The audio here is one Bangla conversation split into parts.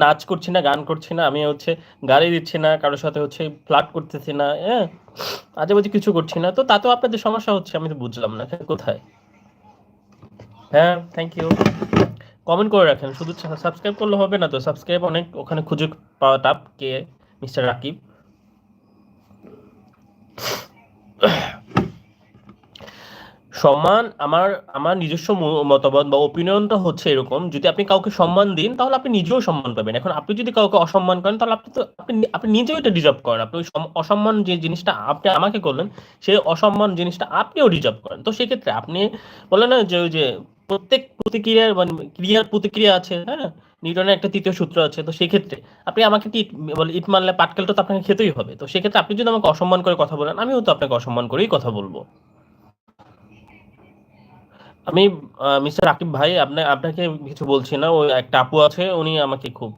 নাচ করছি না, গান করছি না, আমি হচ্ছে গালি দিচ্ছি না, কারোর সাথে হচ্ছে ফ্লার্ট করতেছি না, হ্যাঁ? আজেবাজে কিছু করছি না। তো তাতেও আপনাদের সমস্যা হচ্ছে, আমি তো বুঝলাম না কোথায়? হ্যাঁ, থ্যাংক ইউ। কমেন্ট করে রাখেন, শুধু সাবস্ক্রাইব করলে হবে না তো। সাবস্ক্রাইব অনেক ওখানে খুঁজে পাওয়া টাফ। কে মিস্টার রাকিব? সম্মান আমার আমার নিজস্ব মতামত বা ওপিনিয়নটা হচ্ছে এরকম, যদি আপনি কাউকে সম্মান দিন তাহলে আপনি নিজেও সম্মান পাবেন। এখন আপনি যদি কাউকে অসম্মান করেন তাহলে আপনি নিজেও এটা ডিজার্ভ করেন। আপনি ওই অসম্মান যে জিনিসটা আপনি আমাকে করলেন, সেই অসম্মান জিনিসটা আপনিও ডিজার্ভ করেন। তো সেক্ষেত্রে আপনি বলেন না যে ওই যে প্রত্যেক প্রতিক্রিয়ার মানে ক্রিয়ার প্রতিক্রিয়া আছে, হ্যাঁ? নিউটনের একটা তৃতীয় সূত্র আছে। তো সেক্ষেত্রে আপনি আমাকে কি বলে ইট মারলে পাটকেলটা তো আপনাকে খেতেই হবে। তো সেক্ষেত্রে আপনি যদি আমাকে অসম্মান করে কথা বলেন, আমিও তো আপনাকে অসম্মান করেই কথা বলবো। আমি মিস্টার রাকিব ভাই, আপনাকে কিছু বলছি না। ওই একটা আপু আছে, উনি আমাকে খুব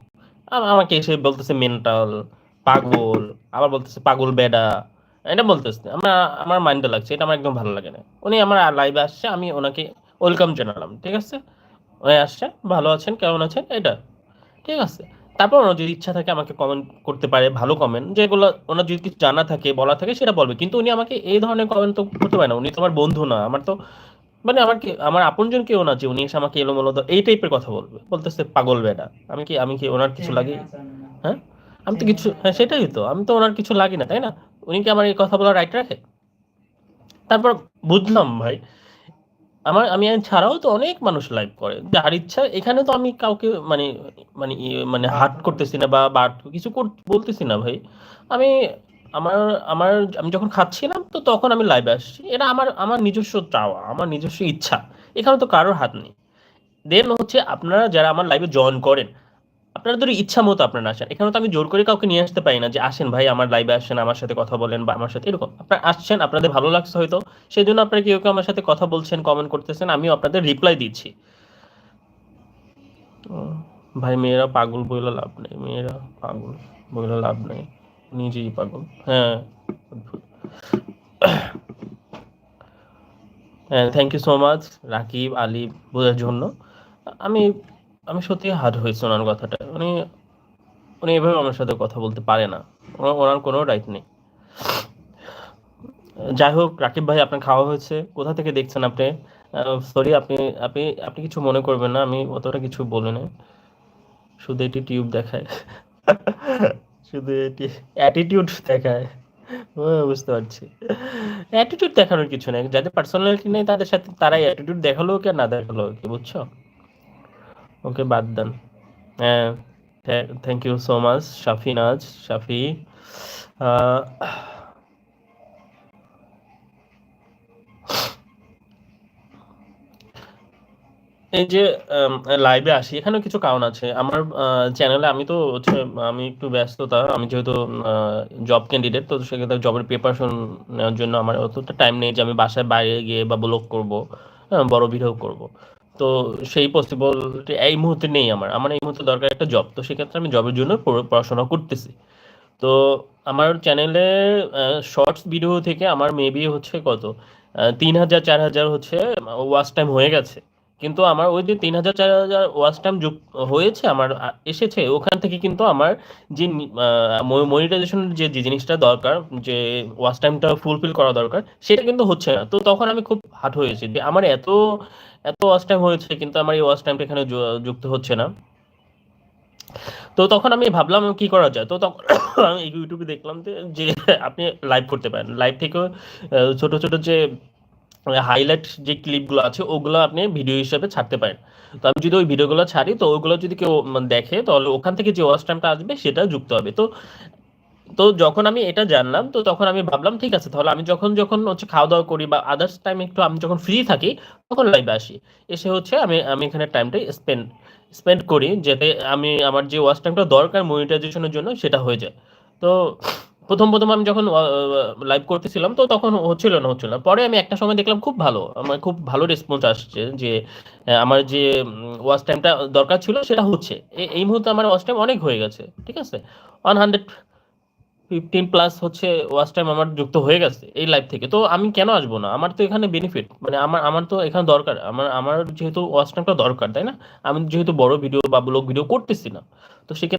আমাকে এসে বলতেছে মেন্টাল, পাগল, আবার বলতেছে পাগল বেডা। এটা বলতেছে। আমার মাইন্ডে লাগছে। এটা আমার একদম ভালো লাগে না। উনি আমার লাইভে আসছে, আমি ওনাকে ওয়েলকাম জানালাম। ঠিক আছে? উনি আসছে, ভালো আছেন, কেমন আছেন? এটা। ঠিক আছে? তারপর ওনার যদি ইচ্ছা থাকে আমাকে কমেন্ট করতে পারে, ভালো কমেন্ট। যেগুলো ওনার যদি কিছু জানা থাকে, বলা থাকে সেটা বলবে। কিন্তু উনি আমাকে এই ধরনের কমেন্ট তো করতে পারে না। উনি তো আমার বন্ধু না। আমার তো মানে আমার আপনজন কেউ না যে উনি এসে আমাকে এলোমেলো এই টাইপের কথা বলবে, বলতেছে পাগল বেডা। আমি কি ওনার কিছু লাগি? হ্যাঁ, আমি তো কিছু, হ্যাঁ সেটাই তো, আমি তো ওনার কিছু লাগি না, তাই না? উনি কি আমার এই কথা বলার রাইট রাখে? তারপর বুঝলাম ভাই, আমি ছাড়াও তো অনেক মানুষ লাইভ করে যার ইচ্ছা। এখানে তো আমি কাউকে মানে মানে হার্ট করতেছি না বা কিছু বলতেছি না ভাই। আমি আমার আমার আমি যখন খাচ্ছিলাম তো তখন আমি লাইভে আসছি। এটা আমার আমার নিজস্ব চাওয়া, আমার নিজস্ব ইচ্ছা। এখানে তো কারোর হাত নেই। দেন হচ্ছে আপনারা যারা আমার লাইভে জয়েন করেন, আপনাদের ইচ্ছা মতো আপনারা আসেন। এখানে তো আমি জোর করে কাউকে নিয়ে আসতে পারি না যে আসেন ভাই আমার লাইভে আসেন, আমার সাথে কথা বলেন বা আমার সাথে এরকম। আপনারা আসছেন, আপনাদের ভালো লাগছে হয়তো, সেই জন্য আপনারা কেউ কেউ আমার সাথে কথা বলছেন, কমেন্ট করতেছেন, আমিও আপনাদের রিপ্লাই দিচ্ছি। ভাই মেয়েরা পাগল বইলে লাভ নেই, মেয়েরা পাগল বইলে লাভ নেই, নিজেই পাগল। হ্যাঁ, হ্যাঁ, thank you so much Rakib Ali বোঝার জন্য। আমি আমি সত্যি হার্ড হয়েছে ওনার কথাটা। উনি এভাবে আমার সাথে কথা বলতে পারে না। ওনার কোনো রাইট নেই। যাই হোক রাকিব ভাই, আপনার খাওয়া হয়েছে? কোথা থেকে দেখছেন আপনি? সরি, আপনি আপনি আপনি কিছু মনে করবেন না, আমি অতটা কিছু বলি না। শুধু এটি টিউব দেখায়। শুধু এটি অ্যাটিটিউড দেখায়। বুঝতে পারছি। অ্যাটিটিউড দেখানোর কিছু নেই। যাদের পার্সোনালিটি নেই তাদের সাথে তারাই অ্যাটিটিউড দেখালো কি আর না দেখালো কি, বুঝছো? ওকে বাদ দেন। হ্যাঁ, থ্যাংক ইউ সো মাচ শাফি। আহ, এই যে লাইভে আসি, এখানেও কিছু কারণ আছে। আমার চ্যানেলে আমি তো হচ্ছে আমি একটু ব্যস্ততা, আমি যেহেতু জব ক্যান্ডিডেট, তো সেক্ষেত্রে জবের প্রিপারেশন নেওয়ার জন্য আমার অতটা টাইম নেই যে আমি বাসায় বাইরে গিয়ে বা ব্লগ করব, হ্যাঁ, বড় ভিডিও করব। তো সেই পসিবল এই মুহূর্তে নেই। আমার এই মুহূর্তে দরকার একটা জব। তো সেক্ষেত্রে আমি জবের জন্য পড়াশোনা করতেছি। তো আমার চ্যানেলে শর্টস ভিডিও থেকে আমার মেবি হচ্ছে কত ৩,০০০ ৪,০০০ হচ্ছে ওয়াচ টাইম হয়ে গেছে। কিন্তু আমার ওই যে ৩,০০০ ৪,০০০ ওয়াচ টাইম হয়েছে আমার এসেছে ওখান থেকে, কিন্তু আমার যে মনিটাইজেশন যে জিনিসটা দরকার, যে ওয়াচ টাইমটা ফুলফিল করা দরকার, সেটা কিন্তু হচ্ছে না। তো তখন আমি খুব হার্ট হয়েছি যে আমার এত এত ওয়াচ টাইম হয়েছে কিন্তু আমার এই ওয়াচ টাইমটা এখানে যুক্ত হচ্ছে না। তো তখন আমি ভাবলাম কি করা যায়। তো তখন আমি ইউটিউবে দেখলাম যে আপনি লাইভ করতে পারেন। লাইভ থেকেও ছোট ছোট যে হাইলাইট যে ক্লিপগুলো আছে ওগুলো আপনি ভিডিও হিসেবে ছাড়তে পারেন। তো আমি যদি ওই ভিডিওগুলো ছাড়ি তো ওগুলো যদি কেউ দেখে তাহলে ওখান থেকে যে ওয়াচ টাইমটা আসবে সেটা যুক্ত হবে। তো তো যখন আমি এটা জানলাম তো তখন আমি ভাবলাম ঠিক আছে, তাহলে আমি যখন যখন হচ্ছে খাওয়া দাওয়া করি বা আদার্স টাইম একটু আমি যখন ফ্রি থাকি তখন লাইভে আসি। এসে হচ্ছে আমি আমি এখানে টাইমটা স্পেন্ড স্পেন্ড করি, যাতে আমি আমার যে ওয়াচ টাইমটা দরকার মনিটাইজেশনের জন্য সেটা হয়ে যায়। তো প্রথম আমি যখন লাইভ করতেছিলাম তো তখন হচ্ছিল না। পরে আমি একটা সময় দেখলাম খুব ভালো, আমার খুব ভালো রেসপন্স আসছে যে আমার যে ওয়াচ টাইমটা দরকার ছিল সেটা হচ্ছে। এই মুহূর্তে আমার ওয়াচ টাইম অনেক হয়ে গেছে। ঠিক আছে, 100 15+ হচ্ছে ওয়াচ টাইম আমার যুক্ত হয়ে গেছে এই লাইভ থেকে। তো আমি কেন আসবো না? আমার তো এখানে বেনিফিট, মানে আমার তো এখানে দরকার, আমার যেহেতু ওয়াচ টাইমটা দরকার, তাই না? আমি যেহেতু বড় ভিডিও বা ব্লগ ভিডিও করতেছি না, তো সেক্ষেত্রে